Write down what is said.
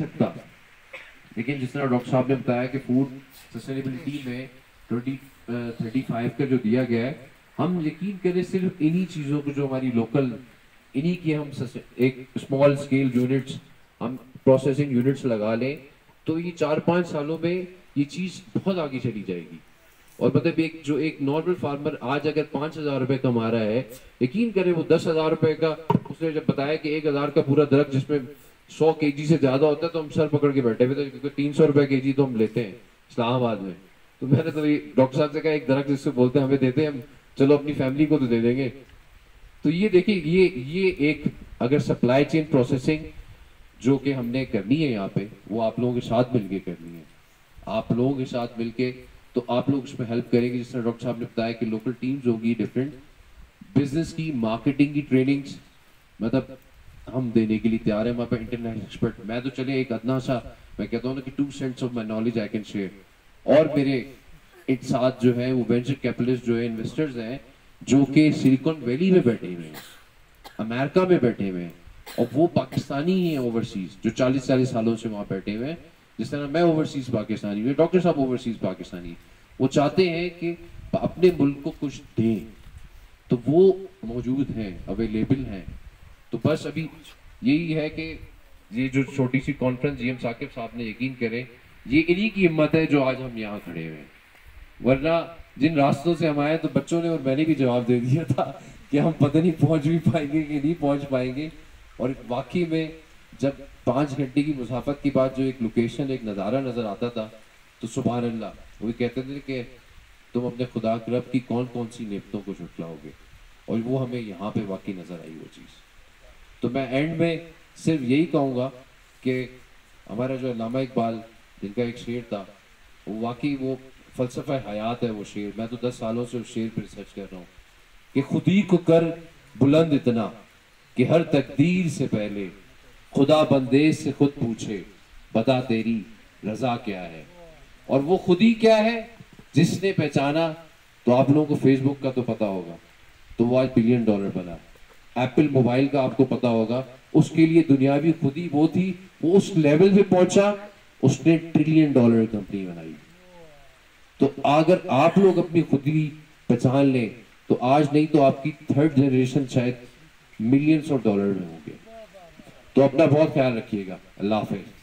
सकता, लेकिन जिस तरह डॉक्टर साहब ने बताया कि फूड सस्टेनेबिलिटी में 2035 का जो दिया गया है, हम यकीन करें सिर्फ इन्हीं चीज़ों को जो हमारी लोकल, इन्हीं की हम एक स्मॉल स्केल यूनिट्स, हम प्रोसेसिंग यूनिट्स लगा लें तो ये 4-5 सालों में ये चीज़ बहुत आगे चली जाएगी। और मतलब एक नॉर्मल फार्मर आज अगर 5,000 रुपये कमा रहा है, यकीन करें वो 10,000 रुपये का, उसने जब बताया कि 1,000 का पूरा दरख्त जिसमें 100 kg से ज्यादा होता है तो हम सर पकड़ के बैठे हुए थे, क्योंकि 300 रुपये kg तो हम लेते हैं इस्लामाबाद में। तो मैंने तो डॉक्टर साहब से कहा एक दरख्त जिससे बोलते हैं हमें देते हैं, हम चलो अपनी फैमिली को तो दे देंगे। तो ये देखिए ये एक अगर सप्लाई चेन प्रोसेसिंग जो कि हमने करनी है यहाँ पे, वो आप लोगों के साथ मिलके करनी है, आप लोगों के साथ मिलके, तो आप लोग उसमें हेल्प करेंगे। जिस तरह डॉक्टर साहब ने बताया कि लोकल टीम्स होगी, डिफरेंट बिजनेस की, मार्केटिंग की ट्रेनिंग्स, मतलब हम देने के लिए तैयार हैं। हमारे पास इंटरनेशनल एक्सपर्ट, मैं तो चले एक अदना सा, मैं कहता हूँ ना कि 2 cents of my knowledge I can share, और मेरे एक साथ जो है वो वेंचर कैपिटलिस्ट जो है, इन्वेस्टर्स हैं जो कि सिलिकॉन वैली में बैठे हुए हैं, अमेरिका में बैठे हुए हैं, और वो पाकिस्तानी ही हैं ओवरसीज, जो 40 सालों से वहाँ बैठे हुए हैं। जिस तरह मैं ओवरसीज पाकिस्तानी हूँ, डॉक्टर साहब ओवरसीज पाकिस्तानी, वो चाहते हैं कि अपने मुल्क को कुछ दें, तो वो मौजूद हैं, अवेलेबल हैं। तो बस अभी यही है कि ये जो छोटी सी कॉन्फ्रेंस जीएम साकिब साहब ने, यकीन करें ये इन्हीं की हिम्मत है जो आज हम यहाँ खड़े हुए हैं। वरना जिन रास्तों से हम आए तो बच्चों ने और मैंने भी जवाब दे दिया था कि हम पता नहीं पहुंच भी पाएंगे कि नहीं पहुंच पाएंगे। और वाकई में जब 5 घंटे की मुसाफत के बाद जो एक लोकेशन, एक नज़ारा नज़र आता था, तो सुभान अल्लाह, वो कहते थे कि तुम अपने खुदा के रब की कौन कौन सी नेमतों को झुटलाओगे, और वो हमें यहाँ पे वाकई नज़र आई वो चीज़। तो मैं एंड में सिर्फ यही कहूँगा कि हमारा जो अल्लामा इकबाल जिनका एक शेर था, वो वाकई वो फ़लसफ़ा हयात है वो शेर। मैं तो 10 सालों से उस शेर पर रिसर्च कर रहा हूँ कि खुदी को कर बुलंद इतना कि हर तकदीर से पहले खुदा बंदे से खुद पूछे बता तेरी रजा क्या है। और वो खुदी क्या है जिसने पहचाना, तो आप लोगों को फेसबुक का तो पता होगा, तो वो आज $1 बिलियन बना। एप्पल मोबाइल का आपको पता होगा, उसके लिए दुनियावी खुदी वो थी, वो उस लेवल पे पहुंचा, उसने $1 ट्रिलियन कंपनी बनाई। तो अगर आप लोग अपनी खुदी पहचान लें, तो आज नहीं तो आपकी 3rd जनरेशन शायद $मिलियंस में होंगे। तो अपना बहुत ख्याल रखिएगा। अल्लाह हाफिज़।